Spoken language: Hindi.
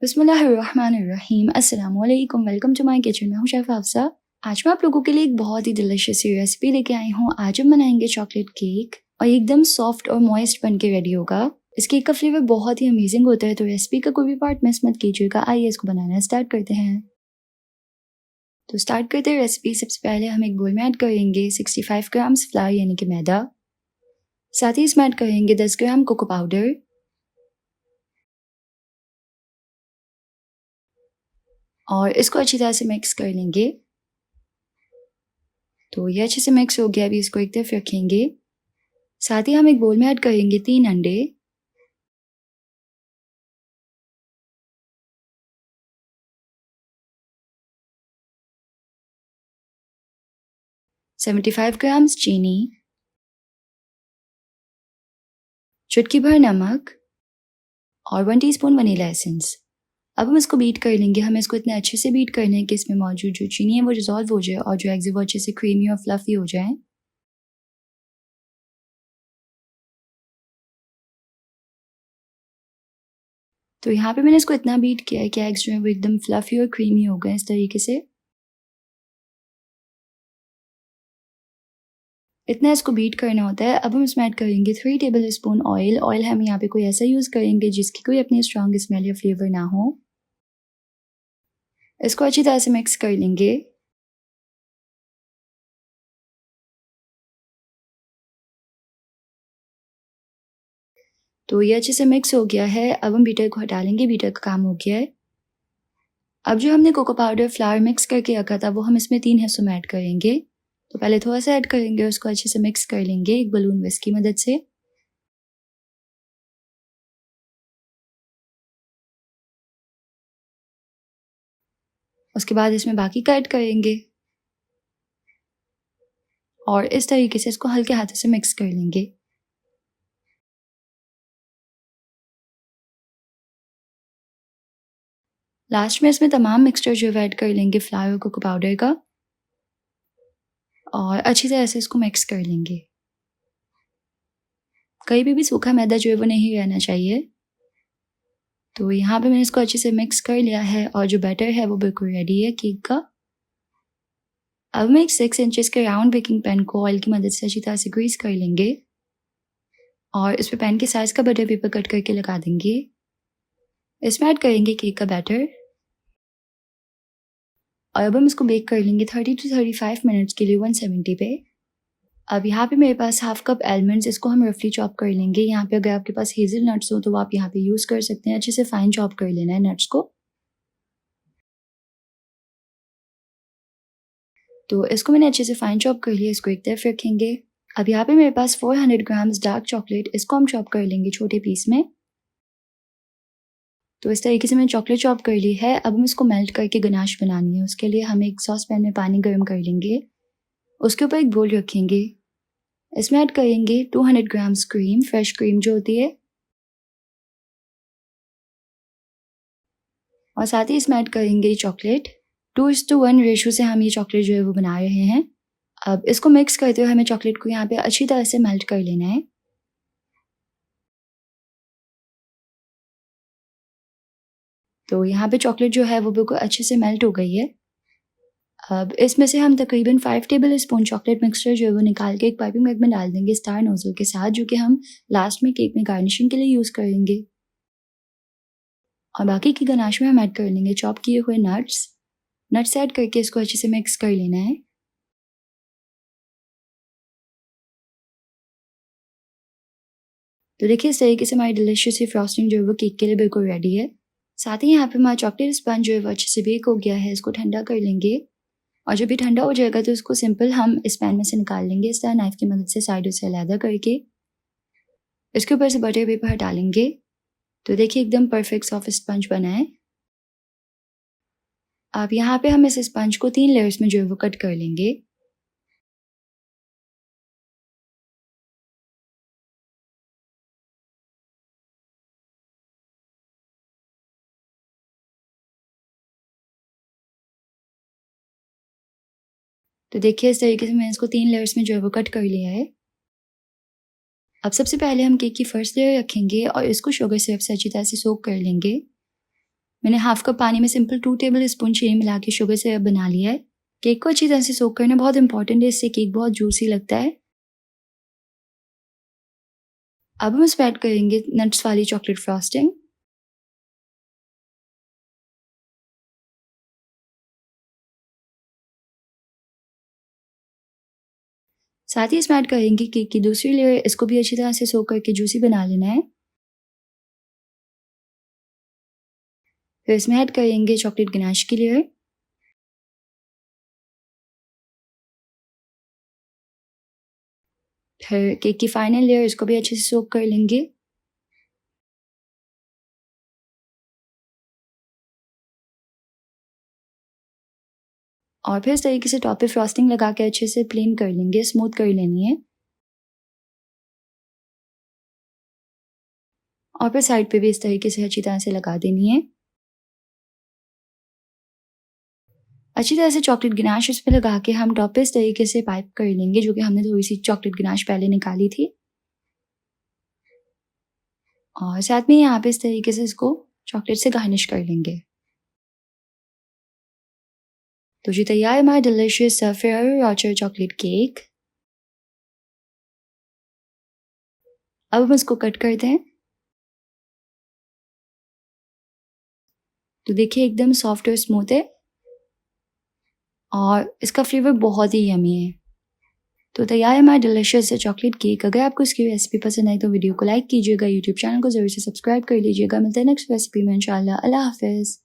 बिस्मिल्लाहिर्रहमानिर्रहीम। अस्सलामुअलैकुम। Welcome to my kitchen. मैं हूँ शेफ़ हफ्सा। आज मैं आप लोगों के लिए एक बहुत ही डिलिशियस सी रेसिपी लेके आई हूँ। आज हम बनाएंगे चॉकलेट केक और एकदम सॉफ्ट और मॉइस्ट बन के रेडी होगा। इस केक का फ्लेवर बहुत ही अमेजिंग होता है, तो रेसिपी का कोई भी पार्ट मिस मत कीजिएगा। आइए इसको बनाना स्टार्ट करते हैं। तो स्टार्ट करते हैं रेसिपी। सबसे पहले हम एक बोल में ऐड करेंगे 65 ग्राम्स फ्लावर यानी कि मैदा। साथ ही इसमें ऐड करेंगे 10 ग्राम कोको पाउडर और इसको अच्छी तरह से मिक्स कर लेंगे। तो ये अच्छे से मिक्स हो गया। अभी इसको एक तरफ रखेंगे। साथ ही हम एक बोल में ऐड करेंगे 3 अंडे, सेवेंटी 75 ग्राम्स चीनी, चुटकी भर नमक और 1 टीस्पून वनीला एसेंस। अब हम इसको बीट कर लेंगे। हमें इसको इतने अच्छे से बीट करना है कि इसमें मौजूद जो चीनी है वो डिजॉल्व हो जाए और जो एग्स है वो अच्छे से क्रीमी और फ्लफी हो जाए। तो यहाँ पे मैंने इसको इतना बीट किया है कि एग्स जो है वो एकदम फ्लफी और क्रीमी हो गए इस तरीके से। इतना इसको बीट करना होता है। अब हम इसमें ऐड करेंगे 3 टेबल स्पून ऑयल। ऑयल हम यहाँ पे कोई ऐसा यूज़ करेंगे जिसकी कोई अपनी स्ट्रॉन्ग स्मेल या फ्लेवर ना हो। इसको अच्छी तरह से मिक्स कर लेंगे। तो ये अच्छे से मिक्स हो गया है। अब हम बीटर को हटा लेंगे। बीटर का काम हो गया है। अब जो हमने कोको पाउडर फ्लावर मिक्स करके रखा था वो हम इसमें 3 हिस्सों में ऐड करेंगे। तो पहले थोड़ा सा ऐड करेंगे, उसको अच्छे से मिक्स कर लेंगे एक बलून विस्क की मदद से। उसके बाद इसमें बाकी का ऐड करेंगे और इस तरीके से इसको हल्के हाथों से मिक्स कर लेंगे। लास्ट में इसमें तमाम मिक्सचर जो है ऐड कर लेंगे फ्लावर कोको पाउडर का और अच्छी तरह से इसको मिक्स कर लेंगे। कहीं भी सूखा मैदा जो है वो नहीं रहना चाहिए। तो यहाँ पे मैंने इसको अच्छे से मिक्स कर लिया है और जो बैटर है वो बिल्कुल रेडी है केक का। अब हम एक 6 इंचेस के राउंड बेकिंग पैन को ऑयल की मदद से अच्छी तरह से ग्रीस कर लेंगे और इस पे पैन के साइज का बटर पेपर कट करके लगा देंगे। इसमें ऐड करेंगे केक का बैटर और अब हम इसको बेक कर लेंगे 30 to 35 मिनट्स के लिए 170 पे। अब यहाँ पे मेरे पास हाफ कप आलमंड्स, इसको हम रफली चॉप कर लेंगे। यहाँ पे अगर आपके पास हेजल नट्स हो तो वो आप यहाँ पे यूज़ कर सकते हैं। अच्छे से फाइन चॉप कर लेना है नट्स को। तो इसको मैंने अच्छे से फाइन चॉप कर लिया। इसको एक तरफ रखेंगे। अब यहाँ पे मेरे पास 400 ग्राम्स डार्क चॉकलेट, इसको हम चॉप कर लेंगे छोटे पीस में। तो इस तरीके से मैंने चॉकलेट चॉप कर ली है। अब हम इसको मेल्ट करके गनाश बनानी है। उसके लिए हम एक सॉस पैन में पानी गर्म कर लेंगे। उसके ऊपर एक बोल रखेंगे। इसमें ऐड करेंगे 200 ग्राम्स क्रीम, फ्रेश क्रीम जो होती है, और साथ ही इसमें ऐड करेंगे चॉकलेट। 2:1 रेशो से हम ये चॉकलेट जो है वो बना रहे हैं। अब इसको मिक्स करते हुए हमें चॉकलेट को यहाँ पे अच्छी तरह से मेल्ट कर लेना है। तो यहाँ पे चॉकलेट जो है वो बिल्कुल अच्छे से मेल्ट हो गई है। अब इसमें से हम तकरीबन 5 टेबल स्पून चॉकलेट मिक्सचर जो है वो निकाल के एक पाइपिंग बैग में डाल देंगे स्टार नोजल के साथ, जो कि हम लास्ट में केक में गार्निशिंग के लिए यूज़ करेंगे। और बाकी की गनाश में हम ऐड कर लेंगे चॉप किए हुए नट्स ऐड करके इसको अच्छे से मिक्स कर लेना है। तो देखिए इस तरीके से हमारी डिलिशियस सी फ्रॉस्टिंग जो है वो केक के लिए बिल्कुल रेडी है। साथ ही यहाँ पे हमारा चॉकलेट स्पंज जो है वो अच्छे से बेक हो गया है। इसको ठंडा कर लेंगे और जब भी ठंडा हो जाएगा तो इसको सिंपल हम इस पैन में से निकाल लेंगे इस तरह नाइफ की मदद से साइडों से अलग करके। इसके ऊपर से बटर पेपर हटा लेंगे। तो देखिए एकदम परफेक्ट सॉफ्ट स्पंज बना है। अब यहाँ पे हम इस स्पंज को 3 लेयर्स में जो है वो कट कर लेंगे। तो देखिए इस तरीके से मैंने इसको 3 लेयर्स में जो है वो कट कर लिया है। अब सबसे पहले हम केक की फर्स्ट लेयर रखेंगे और इसको शुगर सिरप से अच्छी तरह से सोक कर लेंगे। मैंने हाफ कप पानी में सिंपल 2 टेबल स्पून चीनी मिला के शुगर सिरप बना लिया है। केक को अच्छी तरह से सोक करना बहुत इंपॉर्टेंट है, इससे केक बहुत जूसी लगता है। अब हम इसमें ऐड करेंगे नट्स वाली चॉकलेट फ्रॉस्टिंग। साथ ही इसमें ऐड करेंगे केक की दूसरी लेयर, इसको भी अच्छी तरह से सोक करके जूसी बना लेना है। फिर इसमें ऐड करेंगे चॉकलेट गनाश की लेयर। फिर केक की फाइनल लेयर, इसको भी अच्छे से सोक कर लेंगे। और फिर इस तरीके से टॉप पे फ्रॉस्टिंग लगा के अच्छे से प्लेन कर लेंगे, स्मूथ कर लेनी है। और फिर साइड पे भी इस तरीके से अच्छी तरह से लगा देनी है। अच्छी तरह से चॉकलेट गनाश इस पे लगा के हम टॉप पे इस तरीके से पाइप कर लेंगे, जो कि हमने थोड़ी सी चॉकलेट गनाश पहले निकाली थी। और साथ में यहाँ पे इस तरीके से इसको चॉकलेट से गार्निश कर लेंगे। तो जी तैयार है हमारा delicious Ferraro Rocher chocolate cake. अब हम इसको कट करते हैं। तो देखिए एकदम सॉफ्ट और स्मूथ है और इसका फ्लेवर बहुत ही यमी है। तो तैयार है हमारा डिलिशियस चॉकलेट केक। अगर आपको इसकी रेसिपी पसंद आई तो वीडियो को लाइक कीजिएगा, यूट्यूब चैनल को जरूर से सब्सक्राइब कर लीजिएगा। मिलते हैं नेक्स्ट रेसिपी में इंशाल्लाह। अल्लाह हाफिज़।